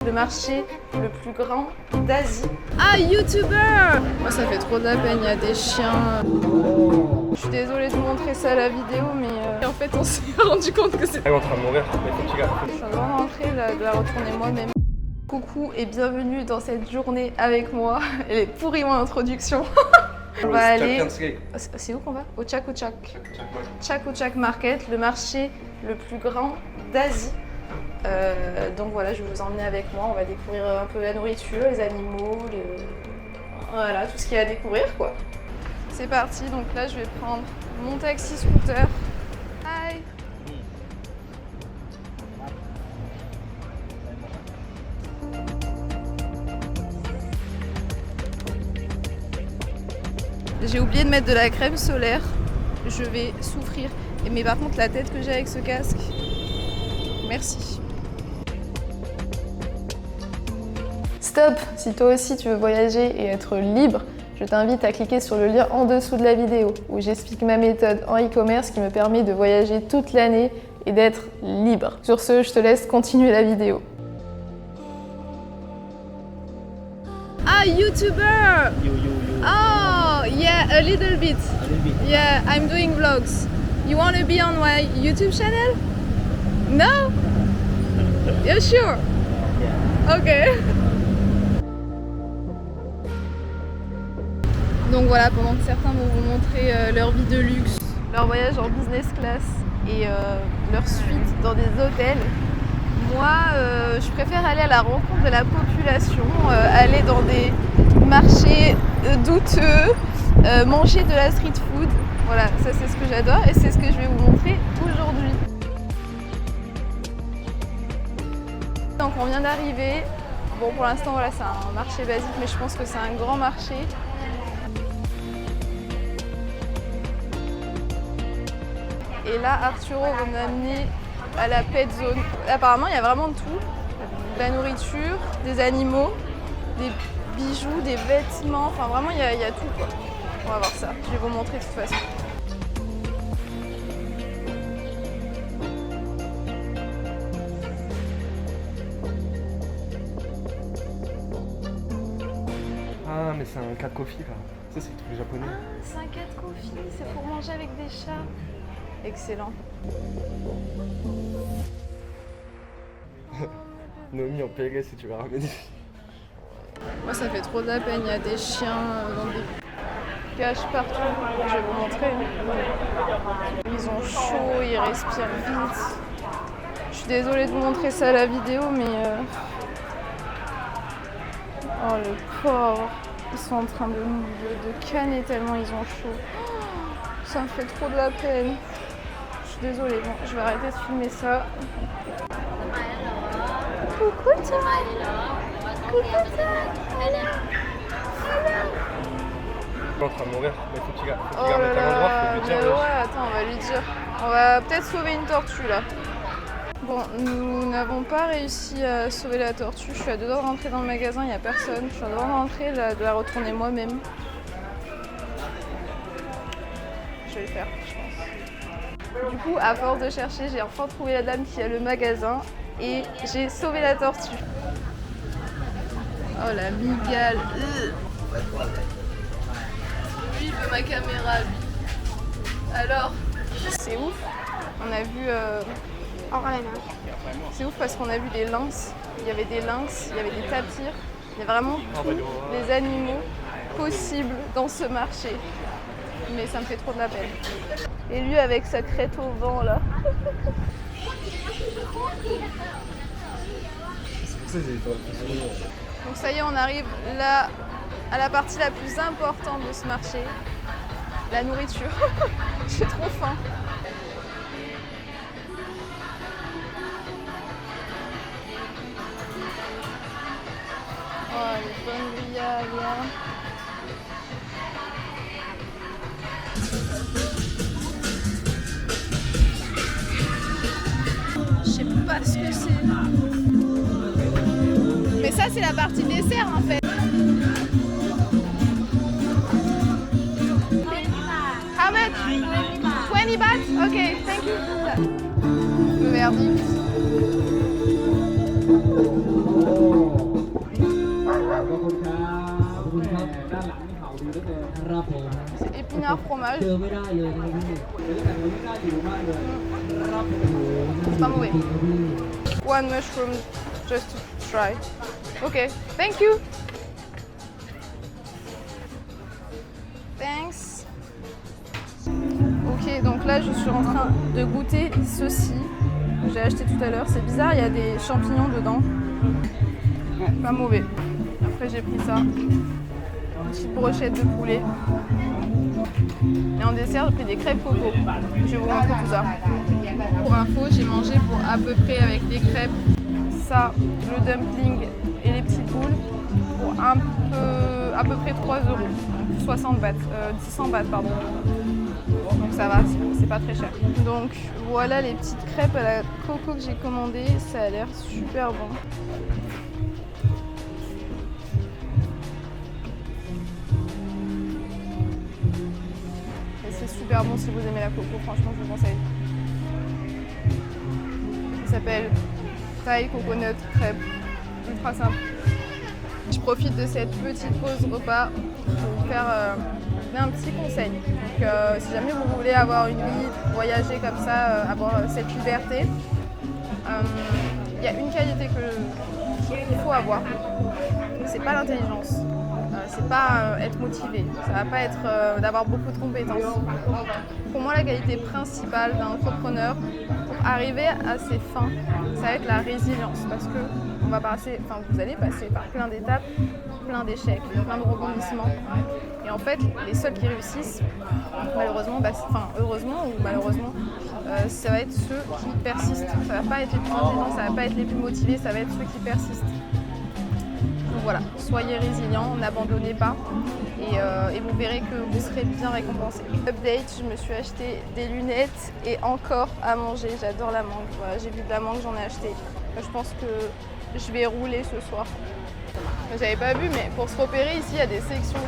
Le marché le plus grand d'Asie. Ah, YouTuber! Moi, ça fait trop de la peine, il y a des chiens. Je suis désolée de vous montrer ça à la vidéo, mais en fait, on s'est rendu compte que c'est... Elle est en train de mourir, mais faut qu'il je suis en train de rentrer, là, de la retourner moi-même. Coucou et bienvenue dans cette journée avec moi. Elle est pourrie mon introduction. On va aller... C'est où qu'on va? Au Chak-O-Chak. Chak-O-Chak Market, le marché le plus grand d'Asie. Donc voilà, je vais vous emmener avec moi. On va découvrir un peu la nourriture, les animaux, voilà, tout ce qu'il y a à découvrir quoi. C'est parti, donc là je vais prendre mon taxi scooter. Hi. J'ai oublié de mettre de la crème solaire. Je vais souffrir. Mais par contre la tête que j'ai avec ce casque, merci. Stop! Si toi aussi tu veux voyager et être libre, je t'invite à cliquer sur le lien en dessous de la vidéo où j'explique ma méthode en e-commerce qui me permet de voyager toute l'année et d'être libre. Sur ce, je te laisse continuer la vidéo. Ah, YouTuber! Oh, yeah, a little bit. Yeah, I'm doing vlogs. You want to be on my YouTube channel? No? You're sure? Okay. Donc voilà, pendant que certains vont vous montrer leur vie de luxe, leur voyage en business class et leur suite dans des hôtels, moi je préfère aller à la rencontre de la population, aller dans des marchés douteux, manger de la street food. Voilà, ça c'est ce que j'adore et c'est ce que je vais vous montrer aujourd'hui. Donc on vient d'arriver. Bon pour l'instant voilà, c'est un marché basique mais je pense que c'est un grand marché. Et là, Arturo va m'amener à la pet zone. Apparemment, il y a vraiment de tout. De la nourriture, des animaux, des bijoux, des vêtements. Enfin, vraiment, il y a tout, quoi. On va voir ça. Je vais vous montrer de toute façon. Ah, mais c'est un cat coffee là. Ça, c'est le truc japonais. Ah, c'est un cat coffee. C'est pour manger avec des chats. Excellent. Nomi en PLS si tu vas ramener. Moi, ça fait trop de la peine, il y a des chiens dans des Caches partout. Je vais vous montrer. Ils ont chaud, ils respirent vite. Je suis désolée de vous montrer ça à la vidéo, mais... Oh, le pauvre. Ils sont en train de canner tellement ils ont chaud. Ça me fait trop de la peine. Je suis désolée, bon, je vais arrêter de filmer ça. Coucou toi. Coucou toi. Elle est en train de mourir, mais faut qu'il Oh remette là à l'endroit, là, faut lui dire. mais ouais, attends, on va lui dire. On va peut-être sauver une tortue là. Bon, nous n'avons pas réussi à sauver la tortue. Je suis à deux doigts de rentrer dans le magasin, il n'y a personne. Je suis à deux doigts de rentrer, de la retourner moi-même. Je vais le faire, je pense. Du coup, à force de chercher, j'ai enfin trouvé la dame qui a le magasin et j'ai sauvé la tortue. Oh la migale. Lui, il veut ma caméra, lui. Alors, c'est ouf. On a vu... C'est ouf parce qu'on a vu des lynx. Il y avait des lynx, il y avait des tapirs. Il y a vraiment tous les animaux possibles dans ce marché. Mais ça me fait trop de la peine. Et lui avec sa crête au vent là. Donc ça y est, on arrive là à la partie la plus importante de ce marché. La nourriture. J'ai trop faim. Oh, les bonnes grillades. Je sais pas ce que c'est. Mais ça, c'est la partie dessert en fait. How much? 20 baht? Ok, thank you. Le verdict. finir fromage. C'est pas mauvais. One mushroom just to try. Ok, thank you. Thanks. Ok, donc là je suis en train de goûter ceci que j'ai acheté tout à l'heure. C'est bizarre, il y a des champignons dedans. Pas mauvais. Après j'ai pris ça. Une petite brochette de poulet. Et en dessert, j'ai pris des crêpes coco. Je vais vous montrer tout ça. Pour info, j'ai mangé pour à peu près avec les crêpes, ça, le dumpling et les petites boules pour à peu près 3 euros. 60 bahts, 600 bahts pardon. Donc ça va, c'est pas très cher. Donc voilà les petites crêpes à la coco que j'ai commandées. Ça a l'air super bon. C'est super bon si vous aimez la coco, franchement je vous conseille. Ça s'appelle Thai Coconut Crêpe, ultra simple. Je profite de cette petite pause repas pour vous faire un petit conseil. Donc, si jamais vous voulez avoir une vie, voyager comme ça, avoir cette liberté, il y a une qualité qu'il faut avoir, c'est pas l'intelligence. C'est pas être motivé, ça va pas être d'avoir beaucoup de compétences. Pour moi, la qualité principale d'un entrepreneur pour arriver à ses fins, ça va être la résilience, parce que vous allez passer par plein d'étapes, plein d'échecs, plein de rebondissements. Et en fait, les seuls qui réussissent, malheureusement, heureusement ou malheureusement, ça va être ceux qui persistent. Ça va pas être les plus intelligents, ça va pas être les plus motivés, ça va être ceux qui persistent. Donc voilà, soyez résilients, n'abandonnez pas et vous verrez que vous serez bien récompensés. Update, je me suis acheté des lunettes et encore à manger, j'adore la mangue. Voilà, j'ai vu de la mangue, j'en ai acheté. Je pense que je vais rouler ce soir. J'avais pas vu, mais pour se repérer ici, il y a des sections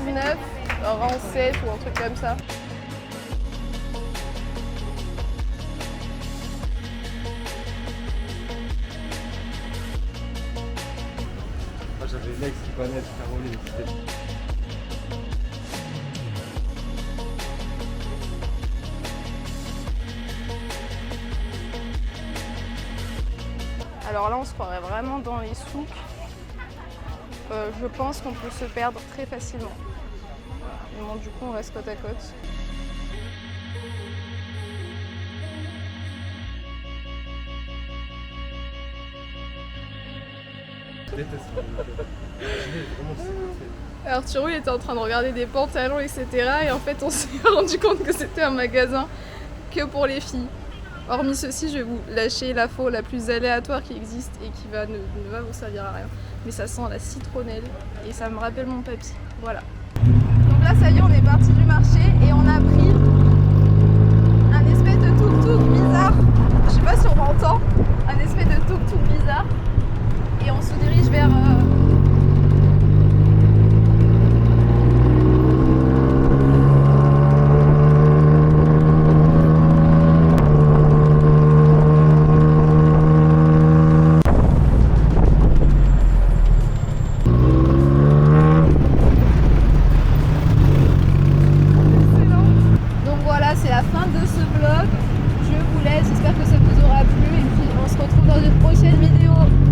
19, rang 7 ou un truc comme ça. J'avais l'ex qui connaît faire rouler. Alors là, on se croirait vraiment dans les souks. Je pense qu'on peut se perdre très facilement. Mais bon, du coup, on reste côte à côte. Arturo il était en train de regarder des pantalons etc. Et en fait on s'est rendu compte que c'était un magasin que pour les filles. Hormis ceci, je vais vous lâcher l'info la plus aléatoire qui existe et qui ne va vous servir à rien. Mais ça sent la citronnelle et ça me rappelle mon papy. Voilà. Donc là ça y est, on est parti du marché et on a pris un espèce de tuk-tuk bizarre. Je sais pas si on m'entend. Un espèce de tuk-tuk bizarre.